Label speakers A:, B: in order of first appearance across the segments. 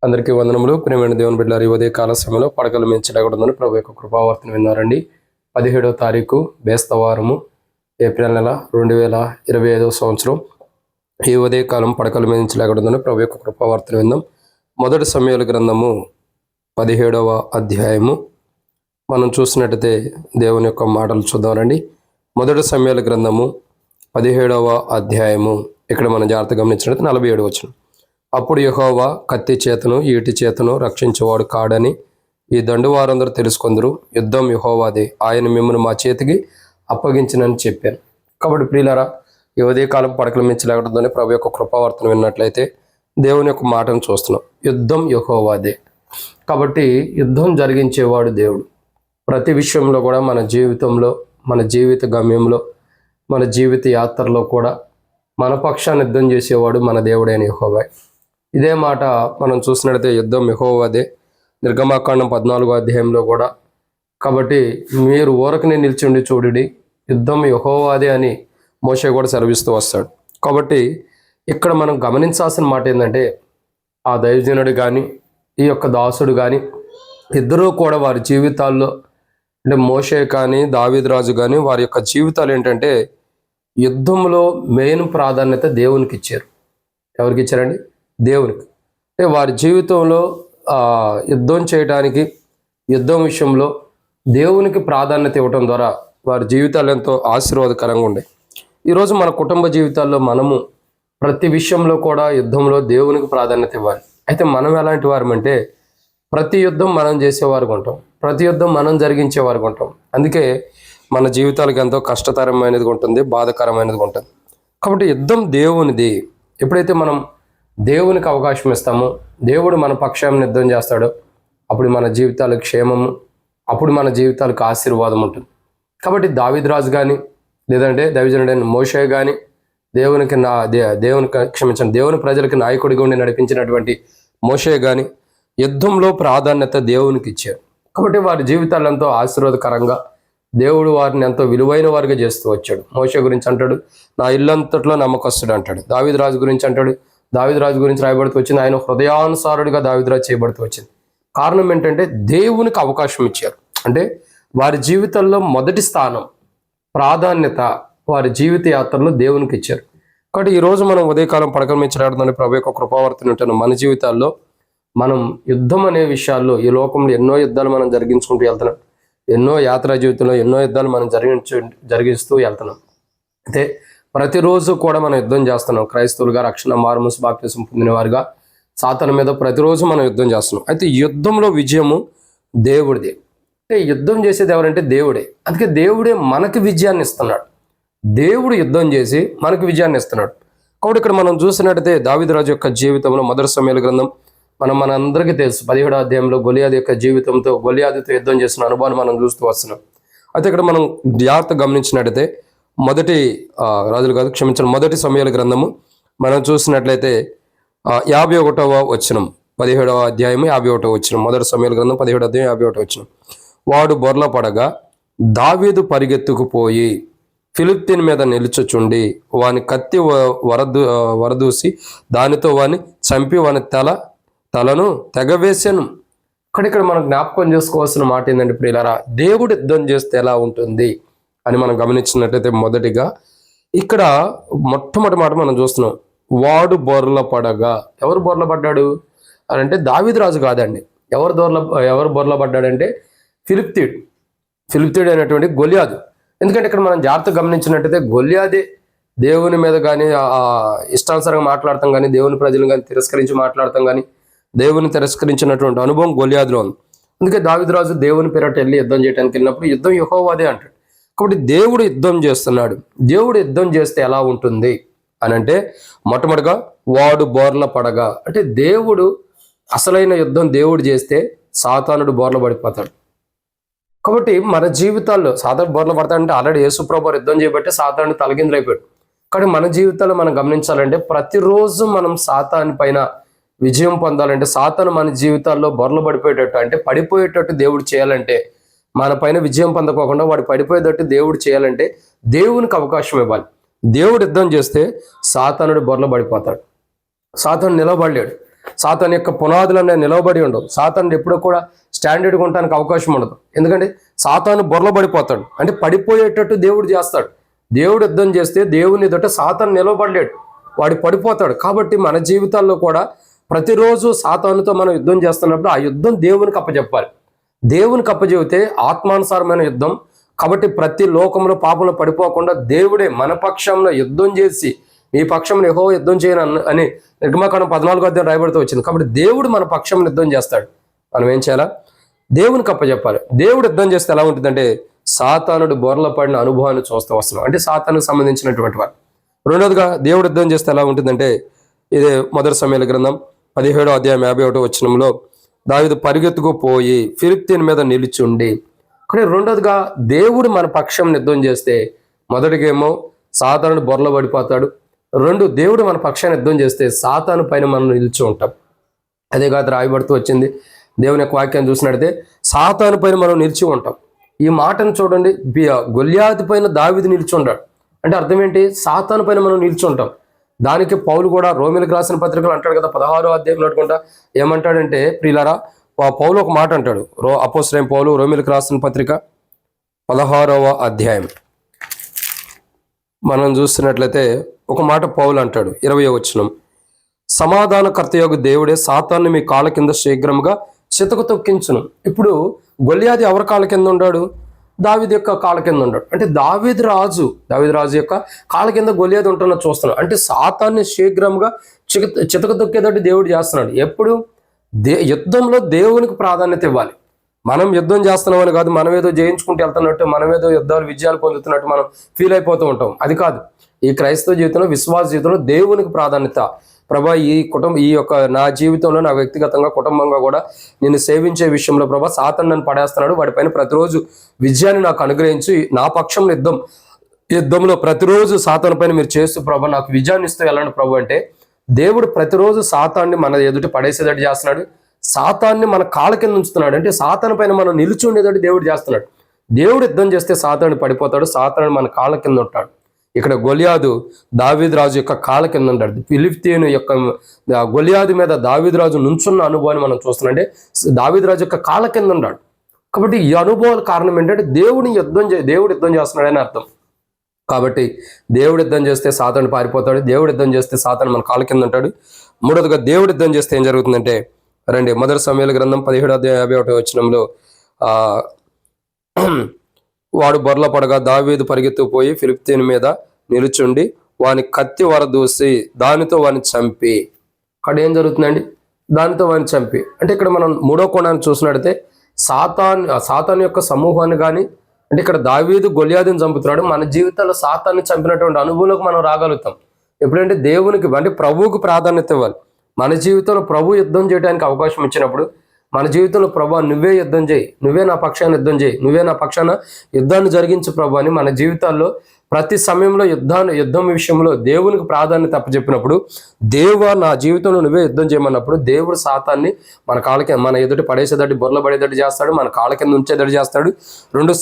A: అందరికీ వందనములు. ప్రియమైన దేవుని బిడ్డలారా, ఈ ఉదయ కాల సమయంలో పడకల మీద చిలకూడదని ప్రభు యొక్క కృపావర్తన విన్నారండి. 17వ తారీఖు బేస్తవారము, ఏప్రిల్ నెల 2025 సంవత్సరం. ఈ ఉదయ కాలం పడకల మీద చిలకూడదని ప్రభు యొక్క కృపావర్తన విందాం. మొదటి సమయాల గ్రంథము 17వ అధ్యాయము మనం చూసినట్టయితే దేవుని యొక్క మాటలు చూద్దామండి. మొదటి సమయాల గ్రంథము 17వ అధ్యాయము, ఇక్కడ మనం జాగ్రత్తగా గమనించినట్టు 47 వచనం. అప్పుడు యెహోవా కత్తి చేతను ఈటి చేతను రక్షించేవాడు కాడని ఈ దండు వారందరూ తెలుసుకొందరు. యుద్ధం యెహోవాదే, ఆయన మిమ్మల్ని మా చేతికి అప్పగించినని చెప్పాను. కాబట్టి ప్రియులారా, ఈ ఉదయకాలం పడకల మించి లేకూడదని ప్రభు యొక్క కృపావర్తన విన్నట్లయితే దేవుని యొక్క మాటను చూస్తున్నాం. యుద్ధం యెహోవాదే. కాబట్టి యుద్ధం జరిగించేవాడు దేవుడు. ప్రతి విషయంలో కూడా మన జీవితంలో, మన జీవిత గమ్యంలో, మన జీవిత యాత్రలో కూడా మన పక్షాన్ని యుద్ధం చేసేవాడు మన దేవుడైన యెహోవా. ఇదే మాట మనం చూసినట్లయితే యుద్ధం యెహోవాదే. నిర్గమాకాండం 14వ అధ్యాయంలో కూడా, కాబట్టి మీరు ఊరకనే నిల్చుండి చూడుడి, యుద్ధం యెహోవాదే అని మోషే కూడా సెలవిస్తూ వస్తాడు. కాబట్టి ఇక్కడ మనం గమనించాల్సిన మాట ఏంటంటే, ఆ దైవజనుడు కానీ ఈ యొక్క దాసుడు కానీ ఇద్దరూ కూడా వారి జీవితాల్లో, అంటే మోషే కానీ దావీదు రాజు కానీ వారి యొక్క జీవితాలు ఏంటంటే యుద్ధంలో మెయిన్ ప్రాధాన్యత దేవునికి ఇచ్చారు. ఎవరికి ఇచ్చారండి? దేవునికి. అంటే వారి జీవితంలో యుద్ధం చేయడానికి, యుద్ధం విషయంలో దేవునికి ప్రాధాన్యత ఇవ్వటం ద్వారా వారి జీవితాలు ఎంతో ఆశీర్వాదకరంగా ఉండే. ఈరోజు మన కుటుంబ జీవితాల్లో మనము ప్రతి విషయంలో కూడా యుద్ధంలో దేవునికి ప్రాధాన్యత ఇవ్వాలి. అయితే మనం ఎలాంటి వారమంటే ప్రతి యుద్ధం మనం చేసేవారుగా ఉంటాం, ప్రతి యుద్ధం మనం జరిగించేవారుగా ఉంటాం. అందుకే మన జీవితాలకు ఎంతో కష్టతరమైనది ఉంటుంది, బాధకరమైనది ఉంటుంది. కాబట్టి యుద్ధం దేవునిది. ఎప్పుడైతే మనం దేవునికి అవకాశం ఇస్తామో, దేవుడు మన పక్షాన్ని యుద్ధం చేస్తాడో, అప్పుడు మన జీవితాలకు క్షేమము, అప్పుడు మన జీవితాలకు ఆశీర్వాదం ఉంటుంది. కాబట్టి దావీదు రాజు కానీ, లేదంటే దైవజనుడైన మోషే కానీ, దేవుని ప్రజలకి నాయకుడిగా ఉండి నడిపించినటువంటి మోషే కానీ యుద్ధంలో ప్రాధాన్యత దేవునికి ఇచ్చారు. కాబట్టి వారి జీవితాలు ఎంతో ఆశీర్వాదకరంగా, దేవుడు వారిని ఎంతో విలువైన వారిగా చేస్తూ వచ్చాడు. మోషే గురించి అంటాడు, నా ఇల్లంతట్లో నమ్మకస్తుడు అంటాడు. దావీదు రాజు గురించి అంటాడు, దావీదు రాజు గురించి రాయబడుతూ వచ్చింది, ఆయన హృదయానుసారుడిగా దావీదు రాజు చేయబడుతూ వచ్చింది. కారణం ఏంటంటే దేవునికి అవకాశం ఇచ్చారు. అంటే వారి జీవితంలో మొదటి స్థానం, ప్రాధాన్యత వారి జీవిత యాత్రలో దేవునికి ఇచ్చారు. కాబట్టి ఈరోజు మనం ఉదయకాలం పడకల మీద చిరాడుతున్న ప్రభు యొక్క కృపావర్తన ఉంటాను. మన జీవితాల్లో మనం యుద్ధం అనే విషయాల్లో, ఈ లోకంలో ఎన్నో యుద్ధాలు మనం జరిగించుకుంటూ వెళ్తున్నాం. ఎన్నో యాత్రా జీవితంలో ఎన్నో యుద్ధాలు మనం జరిగిస్తూ వెళ్తున్నాం. అయితే ప్రతిరోజు కూడా మనం యుద్ధం చేస్తున్నాం. క్రైస్తవులుగా, రక్షణ మారుమనసు బాప్తిసం పొందిన వారుగా సాతాను మీద ప్రతిరోజు మనం యుద్ధం చేస్తున్నాం. అయితే యుద్ధంలో విజయము దేవుడిదే. అంటే యుద్ధం చేసేది ఎవరంటే దేవుడే. అందుకే దేవుడే మనకి విజయాన్ని ఇస్తున్నాడు. దేవుడు యుద్ధం చేసి మనకు విజయాన్ని ఇస్తున్నాడు. కాబట్టి ఇక్కడ మనం చూసినట్టయితే దావీదు రాజు యొక్క జీవితంలో మొదటి సమయాల గ్రంథం మనందరికీ తెలుసు. 17వ అధ్యాయంలో గొలియాదు యొక్క జీవితంతో, గొలియాదుతో యుద్ధం చేసిన అనుభవాన్ని మనం చూస్తూ వస్తున్నాం. అయితే ఇక్కడ మనం జాగ్రత్త గమనించినట్టయితే మొదటి సమయాల గ్రంథము మనం చూసినట్లయితే 51వ వచనం, 17వ అధ్యాయం 51వ వచనం. మొదటి సమయాల గ్రంథం 17వ అధ్యాయం 51వ వచనం. వాడు బొర్ల పడగా దావీదు పరిగెత్తుకుపోయి ఫిలిష్తీయుని మీద నిలుచుచుండి వాని కత్తి వరదూసి దానితో వాని చంపి వాని తలను తెగవేశాను. ఇక్కడ మనం జ్ఞాపకం చేసుకోవాల్సిన మాట ఏంటంటే ప్రియులారా, దేవుడు యుద్ధం చేస్తే ఎలా ఉంటుంది అని మనం గమనించినట్లయితే మొదటిగా ఇక్కడ మొట్టమొదటి మాట మనం చూస్తున్నాం, వాడు బొర్ల పడగా. ఎవరు బొర్ల పడ్డాడు అని అంటే దావీదు రాజు కాదండి. ఎవరు బొర్ల పడ్డాడంటే ఫిలిష్తీయుడు అయినటువంటి గొలియాదు. ఎందుకంటే ఇక్కడ మనం జాగ్రత్తగా గమనించినట్టయితే గొలియాదే దేవుని మీద కానీ ఇష్టానుసారంగా మాట్లాడతాం కానీ, దేవుని ప్రజలను కానీ తిరస్కరించి మాట్లాడతాం కానీ, దేవుని తిరస్కరించినటువంటి అనుభవం గొలియాదులో ఉంది. అందుకే దావీదు రాజు దేవుని పేరట వెళ్ళి యుద్ధం చేయడానికి వెళ్ళినప్పుడు యుద్ధం యెహోవాదే అంటాడు. కాబట్టి దేవుడు యుద్ధం చేస్తున్నాడు. దేవుడు యుద్ధం చేస్తే ఎలా ఉంటుంది అని అంటే మొట్టమొదటిగా వాడు బోర్ల పడగా. అంటే దేవుడు అసలైన యుద్ధం దేవుడు చేస్తే సాతానుడు బోర్ల పడిపోతాడు. కాబట్టి మన జీవితాల్లో సాతాను బోర్ల పడతాడంటే ఆల్రెడీ యేసుప్రభువు యుద్ధం చేయబట్టే సాతానుడు తలకిందులైపోయాడు. కానీ మన జీవితాల్లో మనం గమనించాలంటే ప్రతిరోజు మనం సాతాను పైన విజయం పొందాలంటే, సాతాను మన జీవితాల్లో బొర్లు పడిపోయేటట్టు, అంటే పడిపోయేటట్టు దేవుడు చేయాలంటే, మన పైన విజయం పొందకోకుండా వాడు పడిపోయేటట్టు దేవుడు చేయాలంటే దేవునికి అవకాశం ఇవ్వాలి. దేవుడు యుద్ధం చేస్తే సాతానుడు బొర్ల పడిపోతాడు. సాతాను నిలబడలేడు. సాతాను యొక్క పునాదులు అనేవి నిలవబడి ఉండవు. సాతాను ఎప్పుడూ కూడా స్టాండర్డ్గా ఉండడానికి అవకాశం ఉండదు. ఎందుకంటే సాతాను బొర్ల పడిపోతాడు, అంటే పడిపోయేటట్టు దేవుడు చేస్తాడు. దేవుడు యుద్ధం చేస్తే దేవుని ఎదుట సాతాను నిలవబడలేడు, వాడు పడిపోతాడు. కాబట్టి మన జీవితాల్లో కూడా ప్రతిరోజు సాతానుతో మనం యుద్ధం చేస్తున్నప్పుడు ఆ యుద్ధం దేవునికి అప్పచెప్పాలి. దేవునికి అప్పచెబితే ఆత్మానుసారమైన యుద్ధం. కాబట్టి ప్రతి లోకంలో పాపంలో పడిపోకుండా దేవుడే మన పక్షంలో యుద్ధం చేసి మీ పక్షంలో యెహోవా యుద్ధం చేయను అని నిర్గమకాండం 14వ అధ్యాయం రాయబడుతూ వచ్చింది. కాబట్టి దేవుడు మన పక్షంలో యుద్ధం చేస్తాడు. మనం ఏం చేయాలా? దేవునికి అప్పచెప్పాలి. దేవుడు యుద్ధం చేస్తే ఎలా ఉంటుందంటే సాతానుడు బొర్ల పడిన అనుభవాన్ని చూస్తూ వస్తున్నాం, అంటే సాతానుకు సంబంధించినటువంటి వారు. రెండోదిగా దేవుడు యుద్ధం చేస్తే ఎలా ఉంటుందంటే ఇదే మొదటి సమూయేలు గ్రంథం 17వ అధ్యాయం 51వ వచనంలో దావీదు పరిగెత్తుకు పోయి ఫిలిష్తీయుని మీద నిలిచుండి. కానీ రెండోదిగా దేవుడు మన పక్షం యుద్ధం చేస్తే మొదటిగేమో సాతానుడు బొర్ల పడిపోతాడు. రెండు, దేవుడు మన పక్షాన్ని యుద్ధం చేస్తే సాతాను పైన మనం నిలిచి ఉంటాం. అదే కాదు రాయబడుతూ వచ్చింది దేవుని యొక్క వాక్యాన్ని చూసినట్లయితే సాతాను పైన మనం నిలిచి ఉంటాం. ఈ మాటను చూడండి, గొల్యాతు పైన దావీదు నిలిచి ఉంటాడు అంటే అర్థం ఏంటి? సాతాను పైన మనం నిలిచి ఉంటాం. దానికి పౌలు కూడా రోమీయులకు రాసిన పత్రికలు అంటాడు కదా, 16వ అధ్యాయంలో అనుకుంటా ఏమంటాడంటే ప్రియులారా, పౌలు ఒక మాట అంటాడు. అపోస్తలుడైన పౌలు రోమీయులకు రాసిన పత్రిక 16వ అధ్యాయం మనం చూస్తున్నట్లయితే ఒక మాట పౌలు అంటాడు, 20వ వచనం, సమాధానకర్తయగు దేవుడే సాతాన్ని మీ కాళ్ళ కింద శీఘ్రముగా చితక తొక్కించును. ఇప్పుడు గొల్యాదు ఎవరి కాళ్ళ కింద ఉన్నాడు? దావీదు యొక్క కాళ్ళ కింద ఉన్నాడు. అంటే దావీదు రాజు యొక్క కాళ్ళ కింద గొల్యాదు ఉంటున్న చూస్తున్నాడు. అంటే సాతాన్ని శీఘ్రంగా చితక తొక్కేటట్టు దేవుడు చేస్తున్నాడు. ఎప్పుడు? యుద్ధంలో దేవునికి ప్రాధాన్యత ఇవ్వాలి. మనం యుద్ధం చేస్తున్నామని కాదు, మనం ఏదో జయించుకుంటూ వెళ్తున్నట్టు, మనం ఏదో యుద్ధాలు విజయాలు పొందుతున్నట్టు మనం ఫీల్ అయిపోతూ ఉంటాం. అది కాదు. ఈ క్రైస్తవ జీవితంలో, విశ్వాస జీవితంలో దేవునికి ప్రాధాన్యత. ప్రభా, ఈ యొక్క నా జీవితంలో, నా వ్యక్తిగతంగా, కుటుంబంగా కూడా నేను సేవించే విషయంలో ప్రభా సాతాను నన్ను పడేస్తున్నాడు, వాడిపైన ప్రతిరోజు విజయాన్ని నాకు అనుగ్రహించి నా పక్షంలో యుద్ధంలో ప్రతిరోజు సాతాను పైన మీరు చేస్తూ ప్రభా నాకు విజయాన్ని ఇస్తూ వెళ్ళండి ప్రభు అంటే దేవుడు ప్రతిరోజు సాతాన్ని మన ఎదుటి పడేసేటట్టు చేస్తున్నాడు. సాతాన్ని మన కాళ్ళ కింద ఉంచుతున్నాడు. అంటే సాతాను పైన మనం నిలిచి ఉండేటట్టు దేవుడు చేస్తున్నాడు. దేవుడు యుద్ధం చేస్తే సాతాను పడిపోతాడు, సాతాను మన కాళ్ళ కింద ఉంటాడు. ఇక్కడ గొల్యాదు దావీదు రాజు యొక్క కాళ్ళ కింద ఉంటాడు. ఫిలిష్తీయుని యొక్క గొల్యాదు మీద దావీదు రాజు నుంచున్న అనుభవాన్ని మనం చూస్తున్నాం. అంటే దావీదు రాజు యొక్క కాళ్ళ కింద ఉన్నాడు. కాబట్టి ఈ అనుభవాల కారణం ఏంటంటే దేవుడు యుద్ధం చేస్తున్నాడని అర్థం. కాబట్టి దేవుడు యుద్ధం చేస్తే సాతాను పారిపోతాడు, దేవుడు యుద్ధం చేస్తే సాతాను మన కాళ్ళ కింద ఉంటాడు. మూడోదిగా దేవుడు యుద్ధం చేస్తే ఏం జరుగుతుందంటే రండి, మొదటి సమూయేలు గ్రంథం 17వ అధ్యాయం 51వ వచనంలో వాడు బొర్ల పడగా దావీదు పరిగెత్తుకుపోయి ఫిలిష్తీయుని మీద నిలుచుండి వాని కత్తి వరదూసి దానితో వాని చంపి. అక్కడ ఏం జరుగుతుందండి? దానితో వాని చంపి అంటే ఇక్కడ మనం మూడో కోణాన్ని చూసినట్టయితే సాతాను యొక్క సమూహాన్ని కానీ, అంటే ఇక్కడ దావీదు గొల్యాదుని చంపుతున్నాడు. మన జీవితాల్లో సాతాన్ని చంపినటువంటి అనుభవంలోకి మనం రాగలుగుతాం. ఎప్పుడంటే దేవునికి, అంటే ప్రభువుకు ప్రాధాన్యత ఇవ్వాలి. మన జీవితంలో ప్రభు యుద్ధం చేయడానికి అవకాశం ఇచ్చినప్పుడు మన జీవితంలో ప్రభు నువ్వే యుద్ధం చేయి, నువ్వే నా పక్షాన యుద్ధం చేయి, నువ్వే నా పక్షాన యుద్ధాన్ని జరిగించు ప్రభు అని మన జీవితాల్లో ప్రతి సమయంలో యుద్ధం విషయంలో దేవునికి ప్రాధాన్యత అప్పచెప్పినప్పుడు, నా జీవితంలో నువ్వే యుద్ధం చేయమన్నప్పుడు దేవుడు సాతాన్ని మన కాళ్ళ కింద, మన ఎదుటి పడేసేదట్టు, బొర్ల పడేదట్టు చేస్తాడు, మన కాళ్ళ కింద ఉంచేదట్టు చేస్తాడు. రెండు,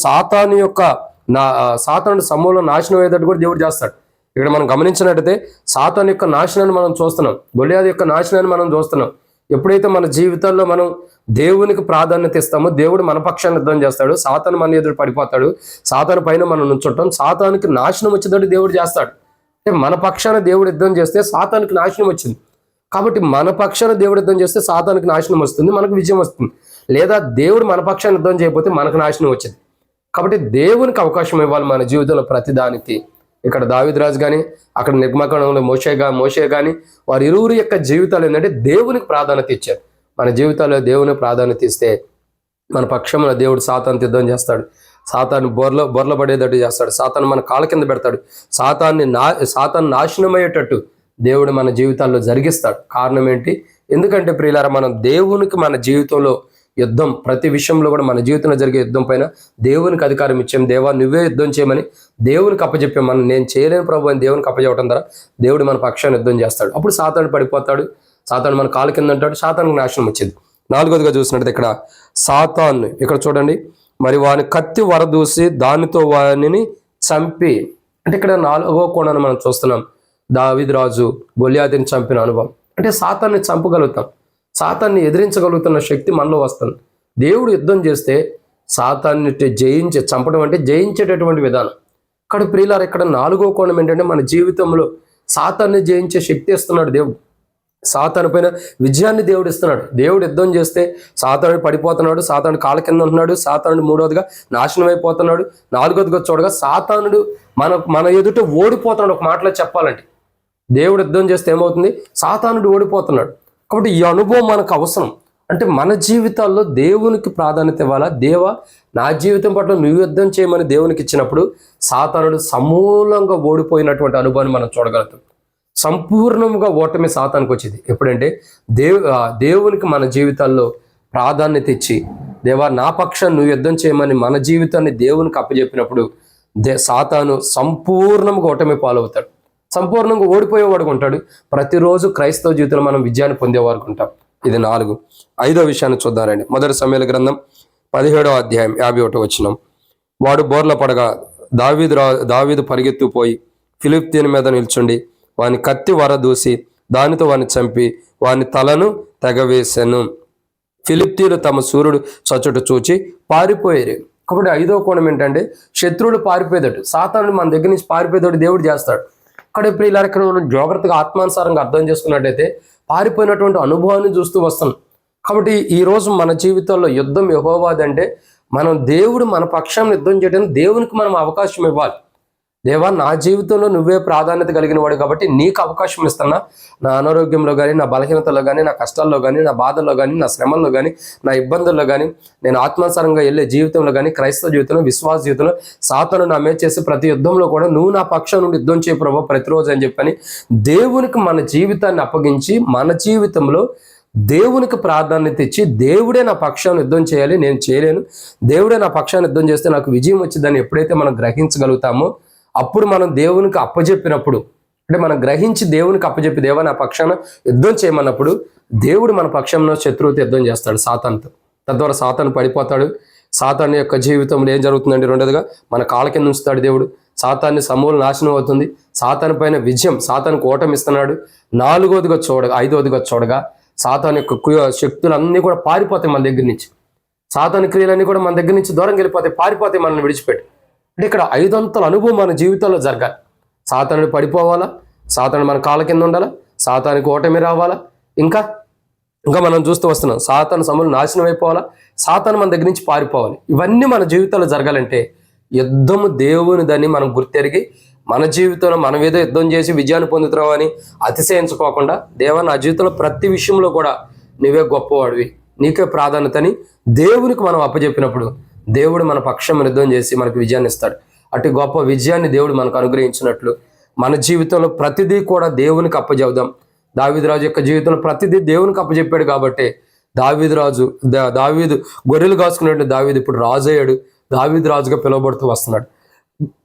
A: సాతాను సమూహంలో నాశనం అయ్యేటట్టు కూడా దేవుడు చేస్తాడు. ఇక్కడ మనం గమనించినట్టయితే సాతాను యొక్క నాశనాన్ని మనం చూస్తున్నాం, గొల్యాదు యొక్క నాశనాన్ని మనం చూస్తున్నాం. ఎప్పుడైతే మన జీవితాల్లో మనం దేవునికి ప్రాధాన్యత ఇస్తామో దేవుడు మన పక్షాన్ని యుద్ధం చేస్తాడు, సాతాను మన ఎదురు పడిపోతాడు, సాతాను పైన మనం నుంచుంటాం, సాతానికి నాశనం వచ్చేటట్టు దేవుడు చేస్తాడు. అంటే మన పక్షాన దేవుడు యుద్ధం చేస్తే సాతానికి నాశనం వచ్చింది. కాబట్టి మన పక్షాన దేవుడు యుద్ధం చేస్తే సాతానికి నాశనం వస్తుంది, మనకు విజయం వస్తుంది. లేదా దేవుడు మన పక్షాన్ని యుద్ధం చేయకపోతే మనకు నాశనం వచ్చింది. కాబట్టి దేవునికి అవకాశం ఇవ్వాలి మన జీవితంలో ప్రతిదానికి. ఇక్కడ దావీదు రాజు కానీ, అక్కడ నిర్గమకాండంలో మోషే కానీ వారి ఇరువురు యొక్క జీవితాలు ఏంటంటే దేవునికి ప్రాధాన్యత ఇచ్చారు. మన జీవితాల్లో దేవునికి ప్రాధాన్యత ఇస్తే మన పక్షంలో దేవుడు సాతాను యుద్ధం చేస్తాడు, సాతాను బొర్ల పడేటట్టు చేస్తాడు, సాతాను మన కాళ్ళ కింద పెడతాడు, సాతాను నాశనం అయ్యేటట్టు దేవుడు మన జీవితాల్లో జరిగిస్తాడు. కారణం ఏంటి? ఎందుకంటే ప్రియులారా, మనం దేవునికి మన జీవితంలో యుద్ధం, ప్రతి విషయంలో కూడా మన జీవితంలో జరిగే యుద్ధం పైన దేవునికి అధికారం ఇచ్చాం. దేవా నువ్వే యుద్ధం చేయమని దేవునికి అప్పచెప్పాం. మనం నేను చేయలేని ప్రభు అని దేవునికి అప్పచెప్పడం ద్వారా దేవుడు మన పక్షాన్ని యుద్ధం చేస్తాడు. అప్పుడు సాతాను పడిపోతాడు, సాతాను మన కాళ్ళ కింద ఉంటాడు, సాతానుకు నాశనం వచ్చింది. నాలుగోదిగా చూసినట్టు ఇక్కడ సాతాను, ఇక్కడ చూడండి, మరి వాని కత్తి వరదూసి దానితో వానిని చంపి. అంటే ఇక్కడ నాలుగో కోణాన్ని మనం చూస్తున్నాం, దావీదు రాజు గొల్యాదుని చంపిన అనుభవం. అంటే సాతాన్ని చంపగలుగుతాం, సాతాన్ని ఎదిరించగలుగుతున్న శక్తి మనలో వస్తుంది. దేవుడు యుద్ధం చేస్తే సాతాన్ని చంపడం అంటే జయించేటటువంటి విధానం. ఇక్కడ ప్రియులారా, ఇక్కడ 4వ కోణం ఏంటంటే మన జీవితంలో సాతాన్ని జయించే శక్తి ఇస్తున్నాడు దేవుడు. సాతాను పైన విజయాన్ని దేవుడు ఇస్తున్నాడు. దేవుడు యుద్ధం చేస్తే సాతానుడు పడిపోతున్నాడు, సాతానుడు కాళ్ళ కింద ఉంటున్నాడు, సాతానుడు 3వదిగా నాశనం అయిపోతున్నాడు, 4వదిగా చూడగా సాతానుడు మన ఎదుట ఓడిపోతున్నాడు. ఒక మాటలో చెప్పాలంటే దేవుడు యుద్ధం చేస్తే ఏమవుతుంది, సాతానుడు ఓడిపోతున్నాడు. కాబట్టి ఈ అనుభవం మనకు అవసరం. అంటే మన జీవితాల్లో దేవునికి ప్రాధాన్యత ఇవ్వాలా. దేవా, నా జీవితం పట్ల నువ్వు యుద్ధం చేయమని దేవునికి ఇచ్చినప్పుడు సాతానుడు సమూలంగా ఓడిపోయినటువంటి అనుభవాన్ని మనం చూడగలుగుతాం. సంపూర్ణంగా ఓటమి సాతానికి వచ్చింది ఎప్పుడంటే దేవునికి మన జీవితాల్లో ప్రాధాన్యత ఇచ్చి, దేవా నా పక్షాన్ని నువ్వు యుద్ధం చేయమని మన జీవితాన్ని దేవునికి అప్పచెప్పినప్పుడు సాతాను సంపూర్ణంగా ఓటమి పాలవుతాడు, సంపూర్ణంగా ఓడిపోయేవాడు ఉంటాడు. ప్రతిరోజు క్రైస్తవ జీవితంలో మనం విజయాన్ని పొందేవారు ఉంటాం. ఇది 4. 5వ విషయాన్ని చూద్దారండి. 1 సమూయేలు గ్రంథం 17వ అధ్యాయం 51వ వచనం. వాడు బోర్ల పడగా దావీదు పరిగెత్తుపోయి ఫిలిష్తీయుని మీద నిల్చుండి వాని కత్తి వరదూసి దానితో వాని చంపి వాని తలను తెగవేశాను. ఫిలిష్తీయులు తమ సూర్యుడు చచ్చుట చూచి పారిపోయారు. కాబట్టి 5వ కోణం ఏంటంటే శత్రువులు పారిపోయేదట్టు, సాతానుడు మన దగ్గర నుంచి పారిపోయేదట్టు దేవుడు చేస్తాడు. ఇక్కడ ప్రియులారా, ఇక్కడ మనం జాగ్రత్తగా ఆత్మానుసారంగా అర్థం చేసుకున్నట్టయితే పారిపోయినటువంటి అనుభవాన్ని చూస్తూ వస్తాం. కాబట్టి ఈరోజు మన జీవితంలో యుద్ధం యెహోవాది అంటే మనం దేవుడు మన పక్షాన్ని యుద్ధం చేయడానికి దేవునికి మనం అవకాశం ఇవ్వాలి. దేవా, నా జీవితంలో నువ్వే ప్రాధాన్యత కలిగిన వాడు కాబట్టి నీకు అవకాశం ఇస్తున్నా. నా అనారోగ్యంలో కానీ, నా బలహీనతలో కానీ, నా కష్టాల్లో కానీ, నా బాధల్లో కానీ, నా శ్రమల్లో కానీ, నా ఇబ్బందుల్లో కానీ, నేను ఆత్మానుసారంగా వెళ్ళే జీవితంలో కానీ, క్రైస్తవ జీవితంలో, విశ్వాస జీవితంలో సాతాను నా మీద చేసే ప్రతి యుద్ధంలో కూడా నువ్వు నా పక్షం నుండి యుద్ధం చేయ ప్రభు ప్రతిరోజు అని చెప్పని దేవునికి మన జీవితాన్ని అప్పగించి మన జీవితంలో దేవునికి ప్రాధాన్యత ఇచ్చి, దేవుడే నా పక్షాన్ని యుద్ధం చేయాలి, నేను చేయలేను, దేవుడే నా పక్షాన్ని యుద్ధం చేస్తే నాకు విజయం వచ్చిందని ఎప్పుడైతే మనం గ్రహించగలుగుతామో అప్పుడు మనం దేవునికి అప్పజెప్పినప్పుడు, అంటే మనం గ్రహించి దేవునికి అప్పజెప్పి దేవా నా పక్షాన యుద్ధం చేయమన్నప్పుడు దేవుడు మన పక్షంలో శత్రువుతో యుద్ధం చేస్తాడు సాతానుతో. తద్వారా సాతాను పడిపోతాడు. సాతాను యొక్క జీవితంలో ఏం జరుగుతుందంటే, 2వదిగా మన కాళ్ళ కింద ఉంచుతాడు దేవుడు. సాతాన్ని సమూల నాశనం అవుతుంది. సాతాను పైన విజయం, సాతానుకు ఓటమి ఇస్తున్నాడు. 5వదిగా చూడగా సాతాను యొక్క శక్తులన్నీ కూడా పారిపోతాయి మన దగ్గర నుంచి. సాతాను క్రియలన్నీ కూడా మన దగ్గర నుంచి దూరం వెళ్ళిపోతాయి, పారిపోతాయి మనల్ని విడిచిపెట్టి. అంటే ఇక్కడ 5 అంతల అనుభవం మన జీవితంలో జరగాలి. సాతానుడు పడిపోవాలా, సాతాను మన కాళ్ళ కింద ఉండాలా, సాతానికి ఓటమి రావాలా, ఇంకా మనం చూస్తూ వస్తున్నాం సాతాను సమూలం నాశనం అయిపోవాలా, సాతాను మన దగ్గర నుంచి పారిపోవాలి. ఇవన్నీ మన జీవితంలో జరగాలంటే యుద్ధము దేవునిదని మనం గుర్తెరిగి మన జీవితంలో మనం ఏదో యుద్ధం చేసి విజయాన్ని పొందుతున్నావు అని అతిశయించుకోకుండా, దేవా నా జీవితంలో ప్రతి విషయంలో కూడా నువ్వే గొప్పవాడివి, నీకే ప్రాధాన్యతని దేవునికి మనం అప్పచెప్పినప్పుడు దేవుడు మన పక్షం యుద్ధం చేసి మనకు విజయాన్ని ఇస్తాడు. అటు గొప్ప విజయాన్ని దేవుడు మనకు అనుగ్రహించినట్లు మన జీవితంలో ప్రతిదీ కూడా దేవునికి అప్పచెప్దాం. దావీదు రాజు యొక్క జీవితంలో ప్రతిదీ దేవునికి అప్పచెప్పాడు కాబట్టి దావీదు గొర్రెలు కాసుకున్నట్టు దావీదు ఇప్పుడు రాజు అయ్యాడు, దావీదు రాజుగా పిలువబడుతూ వస్తున్నాడు.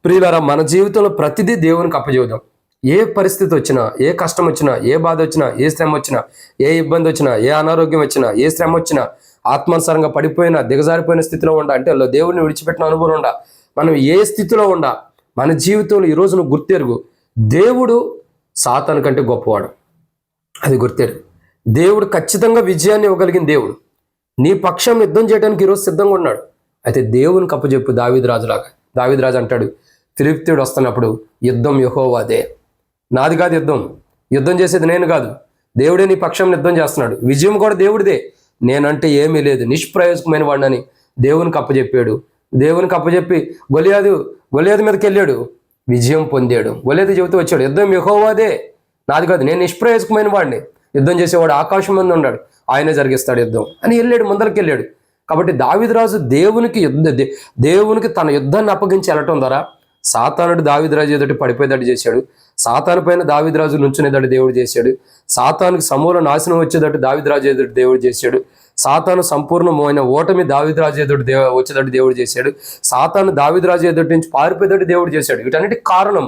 A: ప్రియులారా, మన జీవితంలో ప్రతిదీ దేవునికి అప్పచెప్దాం. ఏ పరిస్థితి వచ్చినా, ఏ కష్టం వచ్చినా, ఏ బాధ వచ్చినా, ఏ శ్రమ వచ్చినా, ఏ ఇబ్బంది వచ్చినా, ఏ అనారోగ్యం వచ్చినా, ఏ శ్రమ వచ్చినా, ఆత్మానుసారంగా పడిపోయిన దిగజారిపోయిన స్థితిలో ఉండ, అంటే దేవుడిని విడిచిపెట్టిన అనుభవం ఉండ, మనం ఏ స్థితిలో ఉండ మన జీవితంలో ఈరోజు నువ్వు గుర్తెరుగు, దేవుడు సాతాను కంటే గొప్పవాడు. అది గుర్తెరుగు. దేవుడు ఖచ్చితంగా విజయాన్ని ఇవ్వగలిగిన దేవుడు. నీ పక్షం యుద్ధం చేయడానికి ఈరోజు సిద్ధంగా ఉన్నాడు. అయితే దేవునికి అప్పచెప్పు. దావీదు రాజులాగా దావీదు రాజు అంటాడు, ఫిలిష్తీయుడు వస్తున్నప్పుడు యుద్ధం యెహోవాదే, నాది కాదు యుద్ధం చేసేది నేను కాదు, దేవుడే నీ పక్షం యుద్ధం చేస్తున్నాడు, విజయం కూడా దేవుడిదే, నేనంటే ఏమీ లేదు, నిష్ప్రయోజకమైన వాడిని దేవునికి అప్పచెప్పాడు. దేవునికి అప్పచెప్పి గొలియాదు మీదకి వెళ్ళాడు, విజయం పొందాడు. గొలియాదు చెబుతూ వచ్చాడు, యుద్ధం యెహోవాదే, నాది కాదు, నేను నిష్ప్రయోజకమైన వాడిని, యుద్ధం చేసేవాడు ఆకాశం మీద ఉన్నాడు, ఆయనే జరిగిస్తాడు యుద్ధం అని వెళ్ళాడు, ముందరికి వెళ్ళాడు. కాబట్టి దావీదు రాజు దేవునికి తన యుద్ధాన్ని అప్పగించి వెళ్ళటం ద్వారా సాతానుడు దావీదు రాజు ఎదుటి పడిపోయేటట్టు చేశాడు, సాతాను పైన దావీదు రాజు నుంచునేటట్టు దేవుడు చేశాడు, సాతానుకి సమూల నాశనం వచ్చేటట్టు దావీదు రాజు ఎదుటి దేవుడు చేశాడు, సాతాను సంపూర్ణమైన ఓటమి దావీదు రాజు ఎదుటి వచ్చేటట్టు దేవుడు చేశాడు, సాతాను దావీదు రాజు ఎదుటి నుంచి పారిపోయేటట్టు దేవుడు చేశాడు. వీటన్నిటి కారణం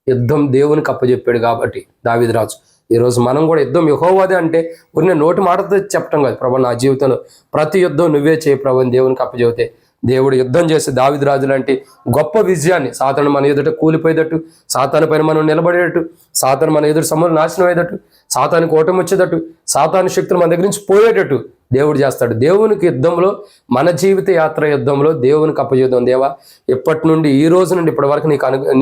A: యుద్ధం దేవునికి అప్పచెప్పాడు కాబట్టి దావీదు రాజు. ఈరోజు మనం కూడా యుద్ధం యెహోవాదే అంటే ఉన్న నోటి మాటతో చెప్పటం కాదు, ప్రభు నా జీవితంలో ప్రతి యుద్ధం నువ్వే చేయి ప్రభు అని దేవునికి అప్పచెబితే దేవుడు యుద్ధం చేసి దావీదు రాజు లాంటి గొప్ప విజయాన్ని, సాతాను మన ఎదుట కూలిపోయేటట్టు, సాతాను పైన మనం నిలబడేటట్టు, సాతాను మన ఎదుటి సమూల నాశనం అయ్యేటట్టు, సాతానికి ఓటమి వచ్చేటట్టు, సాతాను శక్తులు మన దగ్గర నుంచి పోయేటట్టు దేవుడు చేస్తాడు. దేవునికి యుద్ధంలో, మన జీవిత యాత్ర యుద్ధంలో దేవునికి అప్పజేద్దాం. దేవా, ఇప్పటి నుండి, ఈ రోజు నుండి ఇప్పటి వరకు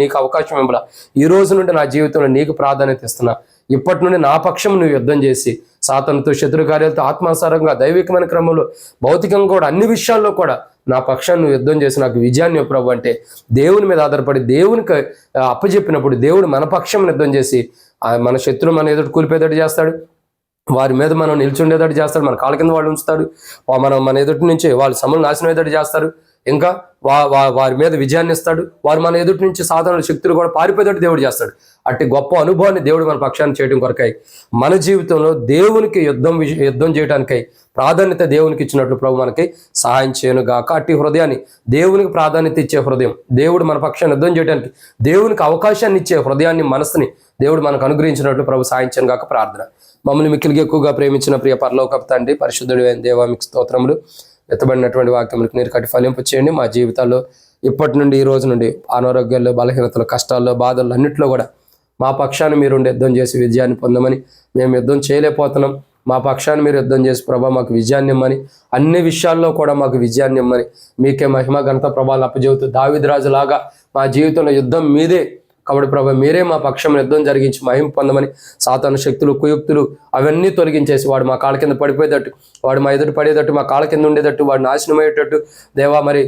A: నీకు అవకాశం ఇవ్వాల. ఈ రోజు నుండి నా జీవితంలో నీకు ప్రాధాన్యత ఇస్తున్నా. ఇప్పటి నుండి నా పక్షం నువ్వు యుద్ధం చేసి సాతానుతో, శత్రు కార్యాలతో, ఆత్మానుసారంగా, దైవికమైన క్రమంలో, భౌతికంగా కూడా, అన్ని విషయాల్లో కూడా నా పక్షాన్ని నువ్వు యుద్ధం చేసి నాకు విజయాన్ని ప్రభు అంటే దేవుని మీద ఆధారపడి దేవునికి అప్పచెప్పినప్పుడు దేవుడు మన పక్షం యుద్ధం చేసి మన శత్రువు మన ఎదుటి కూలిపోయేటట్టు చేస్తాడు. వారి మీద మనం నిల్చుండేటట్టు చేస్తాడు. మన కాళ్ళ కింద వాళ్ళు ఉంచుతాడు. మన ఎదుటి నుంచి వాళ్ళు సమలు నాశనం అయ్యేటట్టు చేస్తారు. ఇంకా వారి మీద విజయాన్ని ఇస్తాడు. వారు మన ఎదుటి నుంచి సాధారణ శక్తులు కూడా పారిపోయేటట్టు దేవుడు చేస్తాడు. అట్టి గొప్ప అనుభవాన్ని దేవుడు మన పక్షాన్ని చేయడం కొరకై, మన జీవితంలో దేవునికి యుద్ధం చేయడానికై ప్రాధాన్యత దేవునికి ఇచ్చినట్లు ప్రభు మనకి సహాయం చేయను గాక. అట్టి హృదయాన్ని, దేవునికి ప్రాధాన్యత ఇచ్చే హృదయం, దేవుడు మన పక్షాన్ని యుద్ధం చేయడానికి దేవునికి అవకాశాన్ని ఇచ్చే హృదయాన్ని, మనసుని దేవుడు మనకు అనుగ్రహించినట్లు ప్రభు సహాయం చేయను గాక. ప్రార్థన. మమ్మల్ని మిక్కిలిగా ఎక్కువగా ప్రేమించిన ప్రియ పరలోకపు తండ్రి, పరిశుద్ధుడు అయిన దేవా, మీకు స్తోత్రములు. ఎత్తబడినటువంటి వాక్యములకు నీరు కట్టి ఫలింపు చేయండి. మా జీవితాల్లో ఇప్పటి నుండి, ఈ రోజు నుండి అనారోగ్యాల్లో, బలహీనతలు, కష్టాల్లో, బాధల్లో అన్నింటిలో కూడా మా పక్షాన్ని మీరు యుద్ధం చేసి విజయాన్ని పొందమని. మేము యుద్ధం చేయలేకపోతున్నాం, మా పక్షాన్ని మీరు యుద్ధం చేసి ప్రభా మాకు విజయాన్ని ఇమ్మని, అన్ని విషయాల్లో కూడా మాకు విజయాన్ని ఇమ్మని, మీకే మహిమ ఘనత ప్రభావాలు అప్పజెబుతూ దావీదు రాజులాగా మా జీవితంలో యుద్ధం మీదే కాబట్టి ప్రభా మీరే మా పక్షం యుద్ధం జరిగించి మహిమ పొందమని, సాతాను శక్తులు, కుయుక్తులు అవన్నీ తొలగించేసి వాడు మా కాళ్ళ కింద పడిపోయేటట్టు, వాడు మా ఎదుట పడేటట్టు, మా కాళ్ళ కింద ఉండేటట్టు, వాడు నాశనం అయ్యేటట్టు దేవా, మరి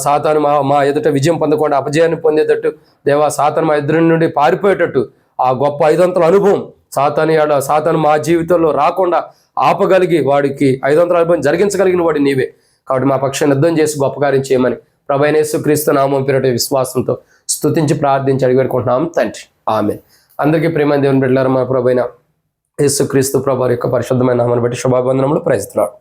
A: సాతాను మా ఎదుట విజయం పొందకుండా అపజయాన్ని పొందేటట్టు దేవా, సాతాను మా ఎదురు నుండి పారిపోయేటట్టు ఆ గొప్ప 500 అనుభవం సాతాను మా జీవితంలో రాకుండా ఆపగలిగి, వాడికి 500 అనుభవం జరిగించగలిగిన వాడు నీవే. కాబట్టి మా పక్షాన్ని యుద్ధం చేసి గొప్ప కార్యం చేయమని ప్రభువైన యేసుక్రీస్తు నామం పేరిట విశ్వాసంతో స్తుతించి ప్రార్థించి అడిగి పెట్టుకుంటున్నాం తండ్రి. ఆమేన్. అందరికీ ప్రేమ దేవుని బిడ్డలారా, మా ప్రభువైన యేసుక్రీస్తు ప్రభువారి యొక్క పరిశుద్ధమైన నామాన్ని బట్టి శుభాబంధనములు. Praise the lord.